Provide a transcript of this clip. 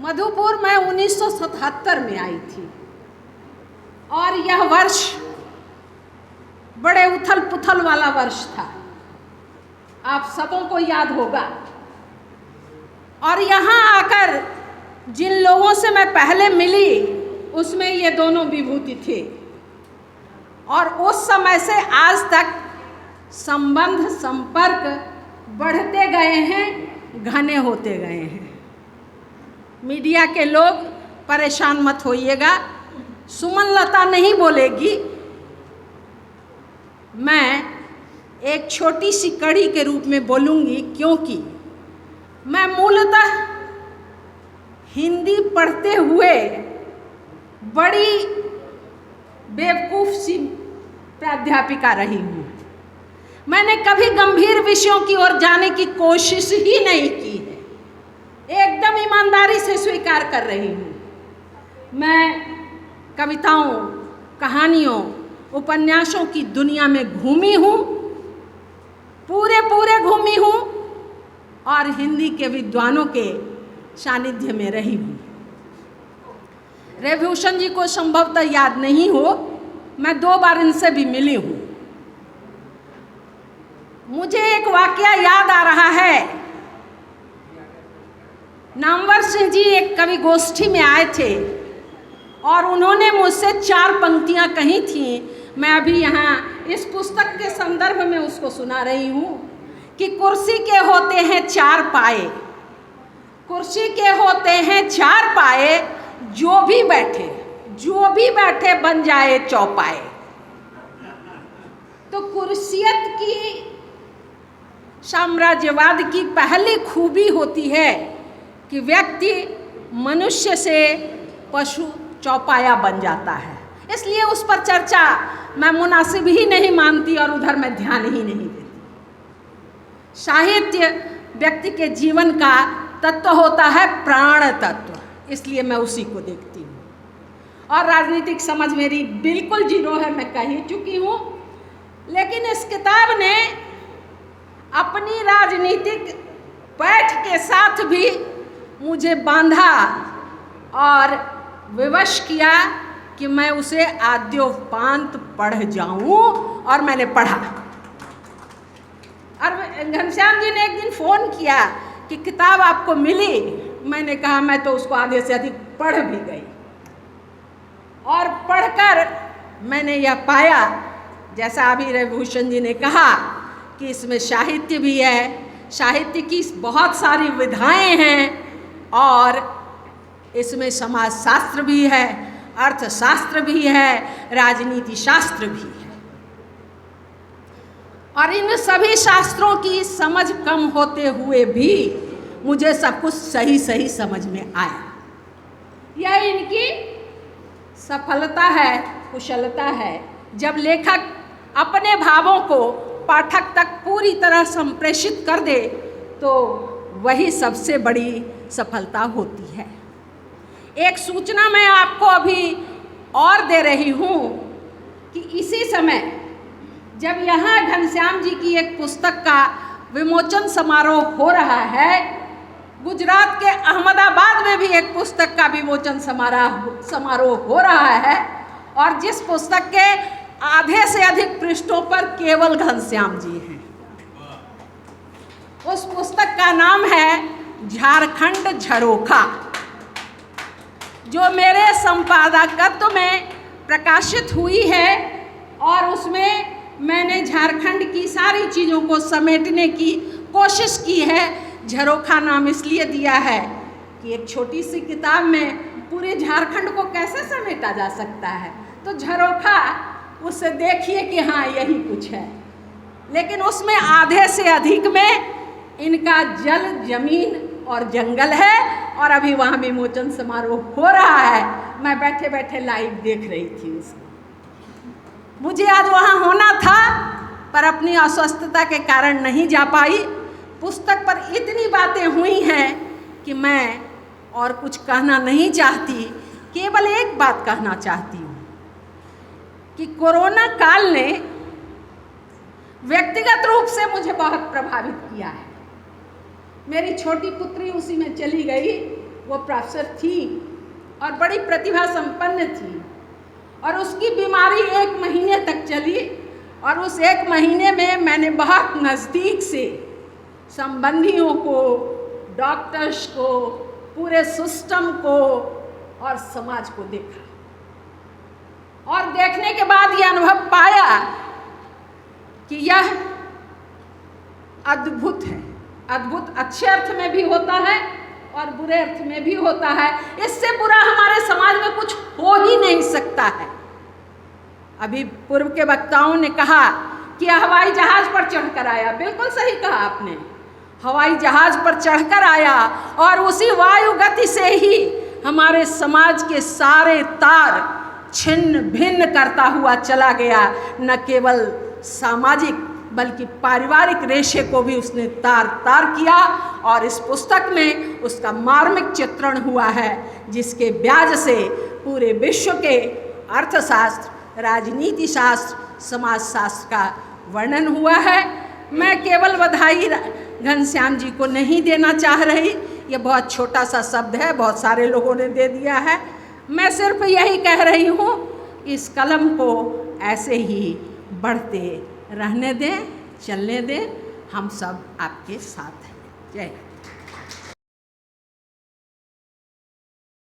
मधुपुर मैं 1977 में आई थी और यह वर्ष बड़े उथल पुथल वाला वर्ष था, आप सबों को याद होगा। और यहाँ आकर जिन लोगों से मैं पहले मिली उसमें ये दोनों विभूति थे और उस समय से आज तक संबंध संपर्क बढ़ते गए हैं, घने होते गए हैं। मीडिया के लोग परेशान मत होइएगा, सुमनलता नहीं बोलेगी, मैं एक छोटी सी कड़ी के रूप में बोलूँगी, क्योंकि मैं मूलतः हिंदी पढ़ते हुए बड़ी बेवकूफ़ सी प्राध्यापिका रही हूँ। मैंने कभी गंभीर विषयों की ओर जाने की कोशिश ही नहीं की है, एकदम ईमानदारी से स्वीकार कर रही हूँ। मैं कविताओं, कहानियों, उपन्यासों की दुनिया में घूमी हूँ, पूरे घूमी हूँ और हिंदी के विद्वानों के सानिध्य में रही हूँ। रविभूषण जी को संभवतः याद नहीं हो, मैं 2 बार इनसे भी मिली हूँ। मुझे एक वाकया याद आ रहा है। नामवर सिंह जी एक कवि गोष्ठी में आए थे और उन्होंने मुझसे 4 पंक्तियाँ कही थीं। मैं अभी यहाँ इस पुस्तक के संदर्भ में उसको सुना रही हूँ कि कुर्सी के होते हैं 4 पाए, कुर्सी के होते हैं 4 पाए, जो भी बैठे बन जाए चौपाए। तो कुर्सियत की, साम्राज्यवाद की पहली खूबी होती है कि व्यक्ति मनुष्य से पशु चौपाया बन जाता है। इसलिए उस पर चर्चा मैं मुनासिब ही नहीं मानती और उधर मैं ध्यान ही नहीं देती। साहित्य व्यक्ति के जीवन का तत्व होता है, प्राण तत्व, इसलिए मैं उसी को देखती हूँ। और राजनीतिक समझ मेरी बिल्कुल जीरो है, मैं कह ही चुकी हूँ। लेकिन इस किताब ने अपनी राजनीतिक पैठ के साथ भी मुझे बांधा और विवश किया कि मैं उसे आद्योपांत पढ़ जाऊं, और मैंने पढ़ा। और घनश्याम जी ने एक दिन फ़ोन किया कि किताब आपको मिली। मैंने कहा मैं तो उसको आधे से अधिक पढ़ भी गई, और पढ़कर मैंने यह पाया, जैसा अभी रविभूषण जी ने कहा, कि इसमें साहित्य भी है, साहित्य की बहुत सारी विधाएं हैं, और इसमें समाज शास्त्र भी है, अर्थशास्त्र भी है, राजनीति शास्त्र भी है। और इन सभी शास्त्रों की समझ कम होते हुए भी मुझे सब कुछ सही समझ में आया। यह इनकी सफलता है, कुशलता है। जब लेखक अपने भावों को पाठक तक पूरी तरह संप्रेषित कर दे तो वही सबसे बड़ी सफलता होती है। एक सूचना मैं आपको अभी और दे रही हूँ कि इसी समय जब यहाँ घनश्याम जी की एक पुस्तक का विमोचन समारोह हो रहा है, गुजरात के अहमदाबाद में भी एक पुस्तक का विमोचन समारोह हो रहा है, और जिस पुस्तक के आधे से अधिक पृष्ठों पर केवल घनश्याम जी हैं। उस पुस्तक का नाम है झारखंड झरोखा, जो मेरे संपादकत्व में प्रकाशित हुई है, और उसमें मैंने झारखंड की सारी चीज़ों को समेटने की कोशिश की है। झरोखा नाम इसलिए दिया है कि एक छोटी सी किताब में पूरे झारखंड को कैसे समेटा जा सकता है, तो झरोखा उससे देखिए कि हाँ यही कुछ है। लेकिन उसमें आधे से अधिक में इनका जल, जमीन और जंगल है, और अभी वहाँ विमोचन समारोह हो रहा है। मैं बैठे बैठे लाइव देख रही थी उसको। मुझे आज वहाँ होना था, पर अपनी अस्वस्थता के कारण नहीं जा पाई। पुस्तक पर इतनी बातें हुई हैं कि मैं और कुछ कहना नहीं चाहती, केवल एक बात कहना चाहती हूँ कि कोरोना काल ने व्यक्तिगत रूप से मुझे बहुत प्रभावित किया है। मेरी छोटी पुत्री उसी में चली गई वो प्रोफेसर थी और बड़ी प्रतिभा संपन्न थी, और उसकी बीमारी 1 महीने तक चली, और उस 1 महीने में मैंने बहुत नज़दीक से संबंधियों को, डॉक्टर्स को, पूरे सिस्टम को और समाज को देखा, और देखने के बाद ये अनुभव पाया कि यह अद्भुत है। अद्भुत अच्छे अर्थ में भी होता है और बुरे अर्थ में भी होता है। इससे बुरा हमारे समाज में कुछ हो ही नहीं सकता है। अभी पूर्व के वक्ताओं ने कहा कि हवाई जहाज पर चढ़कर आया, बिल्कुल सही कहा आपने, हवाई जहाज पर चढ़कर आया और उसी वायु गति से ही हमारे समाज के सारे तार छिन्न भिन्न करता हुआ चला गया। न केवल सामाजिक बल्कि पारिवारिक रेशे को भी उसने तार तार किया, और इस पुस्तक में उसका मार्मिक चित्रण हुआ है, जिसके ब्याज से पूरे विश्व के अर्थशास्त्र, राजनीति शास्त्र, समाजशास्त्र का वर्णन हुआ है। मैं केवल बधाई घनश्याम जी को नहीं देना चाह रही, ये बहुत छोटा सा शब्द है, बहुत सारे लोगों ने दे दिया है। मैं सिर्फ यही कह रही हूँ, इस कलम को ऐसे ही बढ़ते रहने दें, चलने दें, हम सब आपके साथ हैं। जय हिंद।